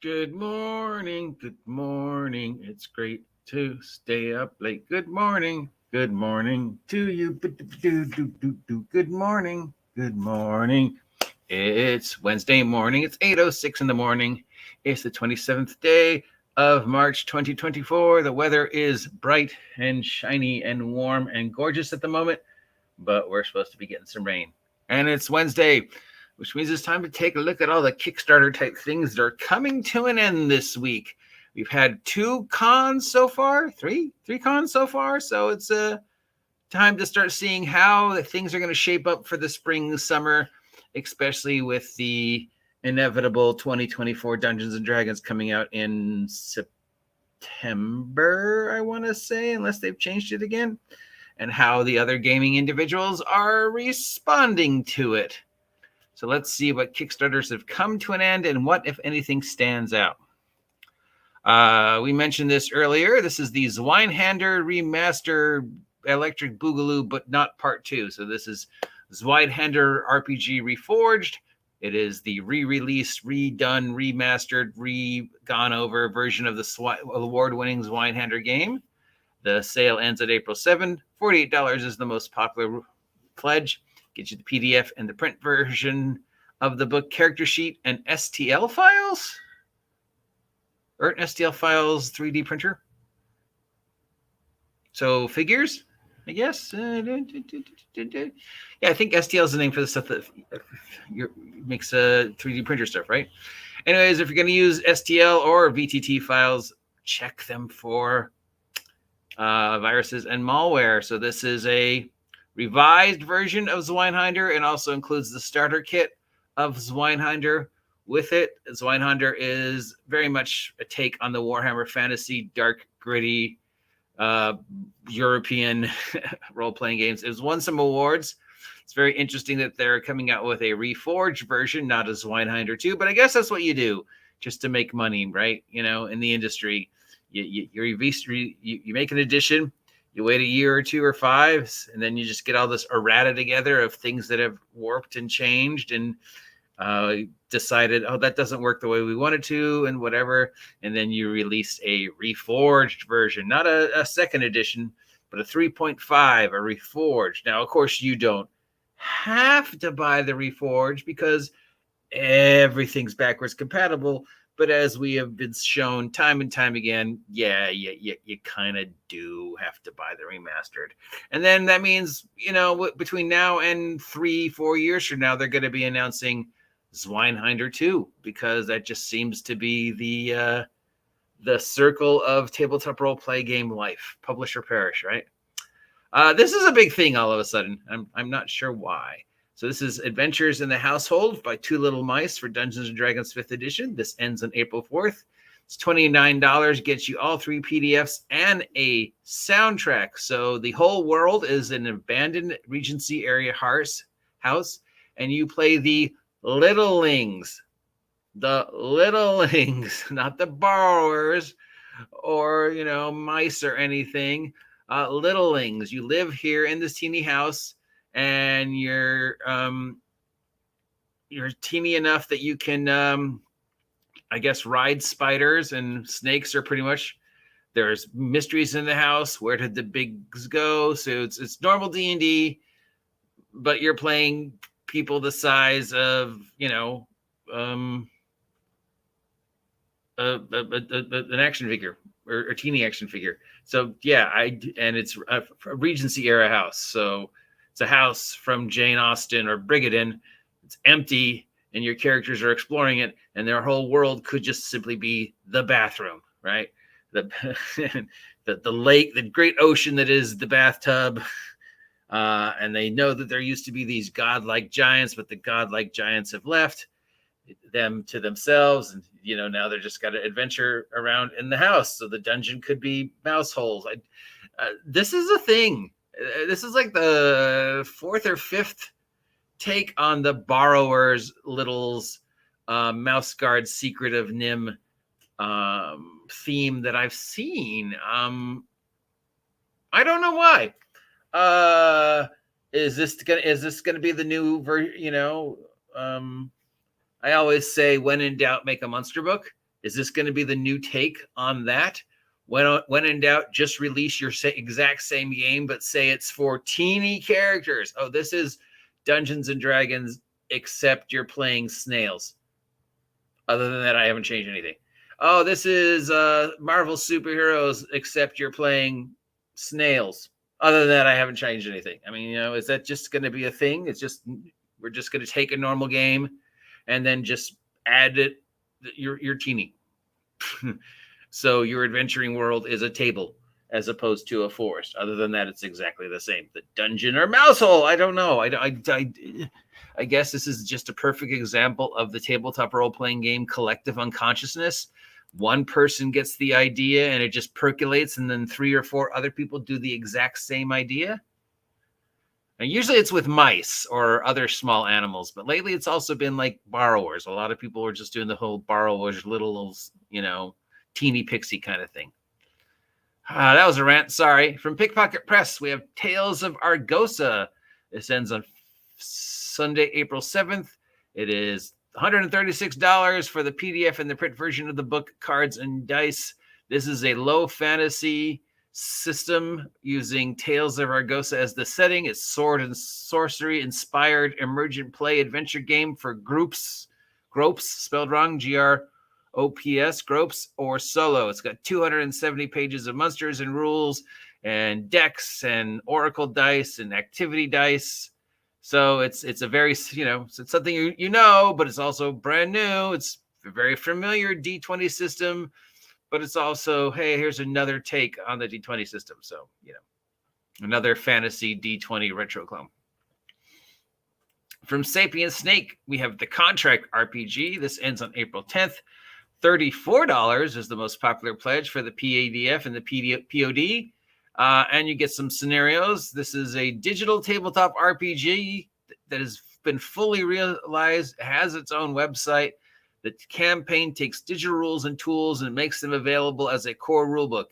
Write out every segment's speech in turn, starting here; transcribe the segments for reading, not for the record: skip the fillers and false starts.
Good morning, it's great to stay up late. Good morning to you. Good morning. It's Wednesday morning. It's 8:06 in the morning. It's the 27th day of March 2024. The weather is bright and shiny and warm and gorgeous at the moment, but we're supposed to be getting some rain. And it's Wednesday, which means it's time to take a look at all the Kickstarter type things that are coming to an end this week. We've had 2 cons so far, three cons so far. So it's time to start seeing how things are going to shape up for the spring, summer, especially with the inevitable 2024 Dungeons and Dragons coming out in September, I want to say, unless they've changed it again, and how the other gaming individuals are responding to it. So let's see what Kickstarters have come to an end and what, if anything, stands out. We mentioned this earlier. This is the Zweihander Remaster Electric Boogaloo, but not part 2. So this is Zweihander RPG Reforged. It is the re-released, redone, remastered, gone over version of the award-winning Zweihander game. The sale ends at April 7. $48 is the most popular pledge. Gets you the PDF and the print version of the book, character sheet, and STL files? Or an STL files 3D printer? So figures, I guess. Yeah, I think STL is the name for the stuff that makes 3D printer stuff, right? Anyways, if you're going to use STL or VTT files, check them for viruses and malware. So this is a revised version of Zweihander and also includes the starter kit of Zweihander with it. Zweihander is very much a take on the Warhammer Fantasy, dark, gritty, European role-playing games. It's won some awards. It's very interesting that they're coming out with a reforged version, not a Zweihander 2, but I guess that's what you do just to make money, right? You know, in the industry, you make an edition, you wait a year or 2 or 5, and then you just get all this errata together of things that have warped and changed and decided, oh, that doesn't work the way we want it to and whatever. And then you release a reforged version, not a second edition, but a 3.5, a reforged. Now, of course, you don't have to buy the reforged because everything's backwards compatible. But as we have been shown time and time again, you kind of do have to buy the remastered. And then that means, you know, between now and 3-4 years from now, they're going to be announcing Zweihander 2, because that just seems to be the circle of tabletop role play game life. Publish or perish, right? This is a big thing all of a sudden. I'm not sure why. So this is Adventures in the Household by Two Little Mice for Dungeons & Dragons 5th edition. This ends on April 4th. It's $29, gets you all 3 PDFs and a soundtrack. So the whole world is an abandoned Regency area house, and you play the Littlelings. The Littlelings, not the borrowers or, you know, mice or anything. Littlelings. You live here in this teeny house, and you're teeny enough that you can, I guess, ride spiders, and snakes are pretty much, there's mysteries in the house. Where did the bigs go? So it's normal D&D, but you're playing people the size of, you know, an action figure or a teeny action figure. So yeah, and it's a Regency era house. So it's a house from Jane Austen or Brigadon. It's empty, and your characters are exploring it, and their whole world could just simply be the bathroom, right? The lake, the great ocean that is the bathtub. And they know that there used to be these godlike giants, but the godlike giants have left them to themselves. And, you know, now they're just got to adventure around in the house. So the dungeon could be mouse holes. This is a thing. This is like the 4th or 5th take on the Borrower's Littles Mouse Guard Secret of Nim theme that I've seen. I don't know why. Is this gonna be the new version? You know, I always say, when in doubt, make a monster book. Is this going to be the new take on that? When in doubt, just release your exact same game, but say it's for teeny characters. Oh, this is Dungeons and Dragons, except you're playing snails. Other than that, I haven't changed anything. Oh, this is Marvel superheroes, except you're playing snails. Other than that, I haven't changed anything. I mean, is that just going to be a thing? It's just, we're just going to take a normal game and then just add it. You're teeny. So your adventuring world is a table as opposed to a forest. Other than that, it's exactly the same. The dungeon or mouse hole, I don't know. I guess this is just a perfect example of the tabletop role-playing game collective unconsciousness. One person gets the idea and it just percolates, and then 3 or 4 other people do the exact same idea. And usually it's with mice or other small animals, but lately it's also been like borrowers. A lot of people are just doing the whole borrowers, little, teeny pixie kind of thing. That was a rant. Sorry. From Pickpocket Press, we have Tales of Argosa. This ends on Sunday, April 7th. It is $136 for the PDF and the print version of the book, cards and dice. This is a low fantasy system using Tales of Argosa as the setting. It's sword and sorcery inspired emergent play adventure game for groups, spelled wrong, GROPS, groups, or solo. It's got 270 pages of monsters and rules and decks and oracle dice and activity dice. So it's a very, it's something but it's also brand new. It's a very familiar D20 system, but it's also, hey, here's another take on the D20 system. So, another fantasy D20 retro clone. From Sapient Snake, we have the Contract RPG. This ends on April 10th. $34 is the most popular pledge for the PADF and the POD. And you get some scenarios. This is a digital tabletop RPG that has been fully realized, has its own website. The campaign takes digital rules and tools and makes them available as a core rulebook.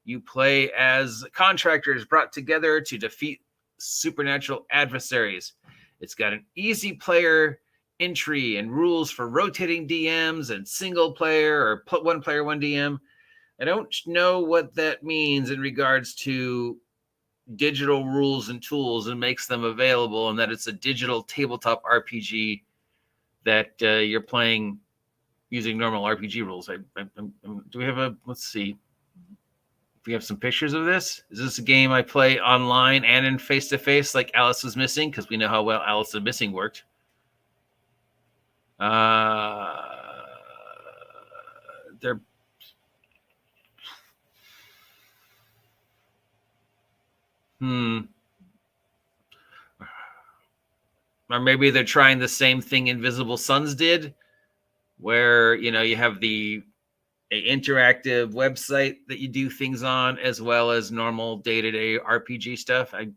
You play as contractors brought together to defeat supernatural adversaries. It's got an easy player entry and rules for rotating DMs and single player or put one player, one DM. I don't know what that means in regards to digital rules and tools and makes them available, and that it's a digital tabletop RPG that you're playing using normal RPG rules. Do we have let's see. If we have some pictures of this. Is this a game I play online and in face-to-face like Alice Was Missing? Because we know how well Alice Was Missing worked. They're or maybe they're trying the same thing Invisible Suns did, where you have the interactive website that you do things on, as well as normal day-to-day RPG stuff. I'm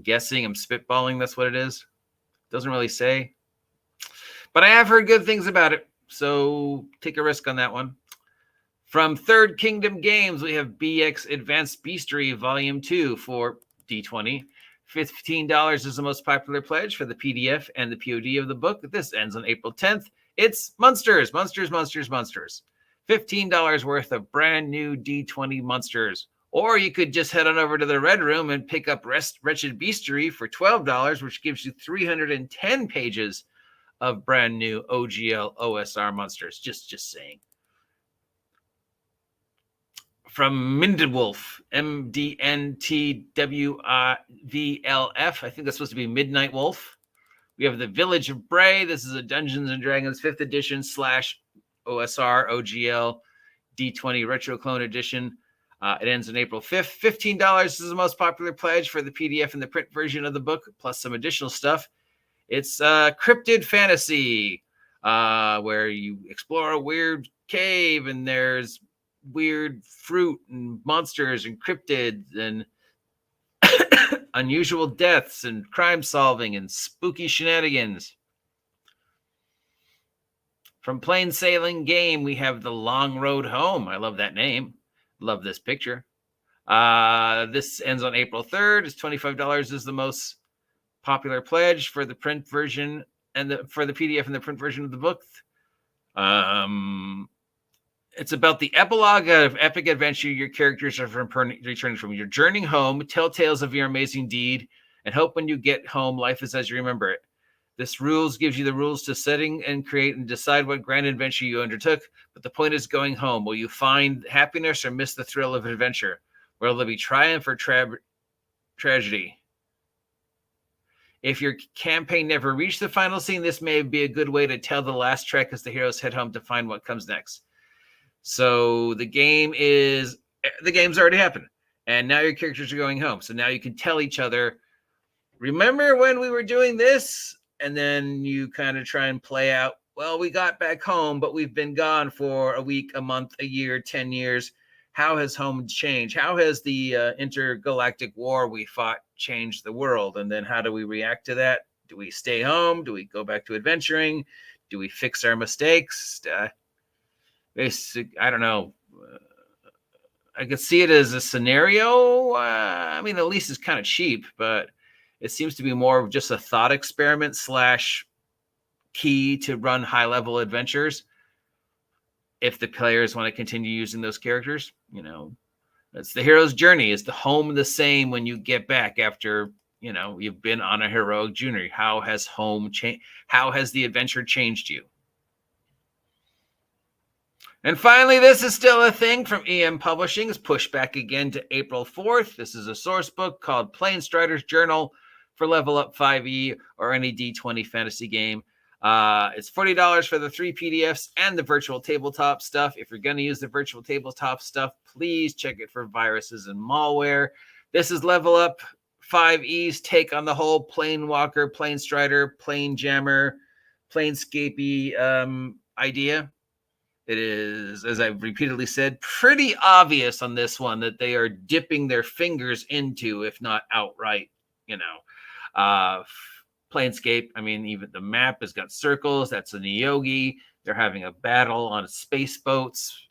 guessing, I'm spitballing, that's what it is. Doesn't really say. But I have heard good things about it, so take a risk on that one. From Third Kingdom Games, we have BX Advanced Beastry Volume 2 for D20. $15 is the most popular pledge for the PDF and the POD of the book. This ends on April 10th. It's Monsters. $15 worth of brand new D20 monsters. Or you could just head on over to the Red Room and pick up Wretched Beastry for $12, which gives you 310 pages of brand new OGL OSR monsters. Just saying. From Mindwolf, MDNTWVLF. I think that's supposed to be Midnight Wolf. We have the Village of Bray. This is a Dungeons and Dragons 5th edition / OSR OGL D20 Retro Clone Edition. It ends on April 5th. $15 is the most popular pledge for the PDF and the print version of the book, plus some additional stuff. It's Cryptid Fantasy, where you explore a weird cave and there's weird fruit and monsters and cryptids and unusual deaths and crime solving and spooky shenanigans. From Plain Sailing Game, we have The Long Road Home. I love that name. Love this picture. This ends on April 3rd. It's $25 is the most popular pledge for the print version and for the PDF and the print version of the book. It's about the epilogue of epic adventure. Your characters are returning from your journey home, tell tales of your amazing deed, and hope when you get home, life is as you remember it. This rules gives you the rules to setting and create and decide what grand adventure you undertook, but the point is going home. Will you find happiness or miss the thrill of adventure? Will there be triumph or tragedy? If your campaign never reached the final scene, this may be a good way to tell the last trek as the heroes head home to find what comes next. So the game's already happened, and now your characters are going home. So now you can tell each other, remember when we were doing this? And then you kind of try and play out, well, we got back home, but we've been gone for a week, a month, a year, 10 years. How has home changed? How has the intergalactic war we fought changed the world? And then how do we react to that? Do we stay home? Do we go back to adventuring? Do we fix our mistakes? I don't know. I could see it as a scenario. I mean, at least it's kind of cheap, but it seems to be more of just a thought experiment / key to run high-level adventures. If the players want to continue using those characters, that's the hero's journey. Is the home the same when you get back after, you've been on a heroic journey? How has home changed? How has the adventure changed you? And finally, this is still a thing from EN Publishing. It's pushed back again to April 4th. This is a source book called Planestrider's Journal for Level Up 5e or any D20 fantasy game. It's $40 for the 3 PDFs and the virtual tabletop stuff. If you're going to use the virtual tabletop stuff, please check it for viruses and malware. This is Level Up 5e's take on the whole Planewalker, Planestrider, Planejammer, Planescapey idea. It is, as I've repeatedly said, pretty obvious on this one that they are dipping their fingers into, if not outright, Planescape. I mean, even the map has got circles. That's a Neogi. They're having a battle on space boats.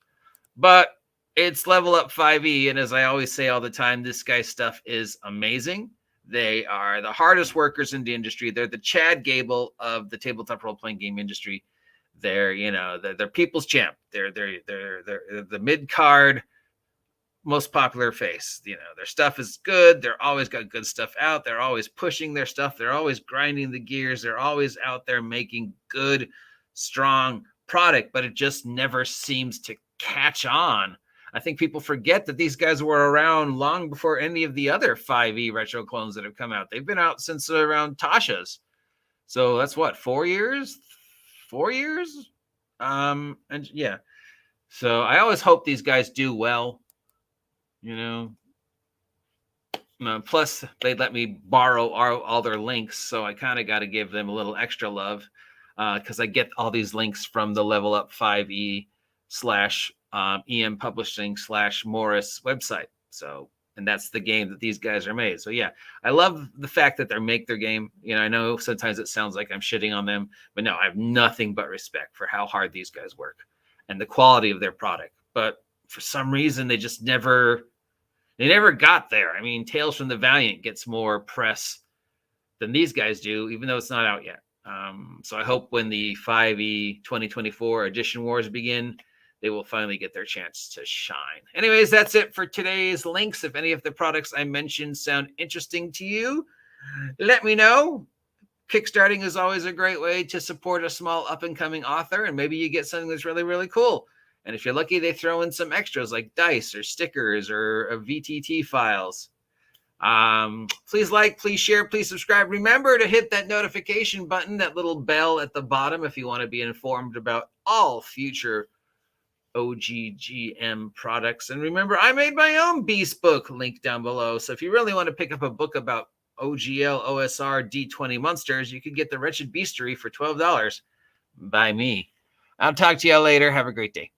But it's Level Up 5e, and as I always say all the time, this guy's stuff is amazing. They are the hardest workers in the industry. They're the Chad Gable of the tabletop role-playing game industry. They're, they're people's champ. They're the mid-card most popular face. Their stuff is good. They're always got good stuff out. They're always pushing their stuff. They're always grinding the gears. They're always out there making good, strong product, but it just never seems to catch on. I think people forget that these guys were around long before any of the other 5e retro clones that have come out. They've been out since around Tasha's. So that's what, 4 years? 4 years? And yeah. So I always hope these guys do well. Plus they let me borrow all their links, so I kind of got to give them a little extra love because I get all these links from the Level Up 5e / EN Publishing / Morris website. So, and that's the game that these guys are made. So yeah, I love the fact that they make their game. I know sometimes it sounds like I'm shitting on them, but no, I have nothing but respect for how hard these guys work and the quality of their product. But for some reason, they just never got there. I mean, Tales from the Valiant gets more press than these guys do, even though it's not out yet. So I hope when the 5e 2024 edition wars begin, they will finally get their chance to shine. Anyways, that's it for today's links. If any of the products I mentioned sound interesting to you, let me know. Kickstarting is always a great way to support a small up-and-coming author, and maybe you get something that's really, really cool. And if you're lucky, they throw in some extras like dice or stickers or VTT files. Please like, please share, please subscribe. Remember to hit that notification button, that little bell at the bottom, if you want to be informed about all future OGGM products. And remember, I made my own Beast book, link down below. So if you really want to pick up a book about OGL, OSR, D20 monsters, you can get the Wretched Beastery for $12 by me. I'll talk to you all later. Have a great day.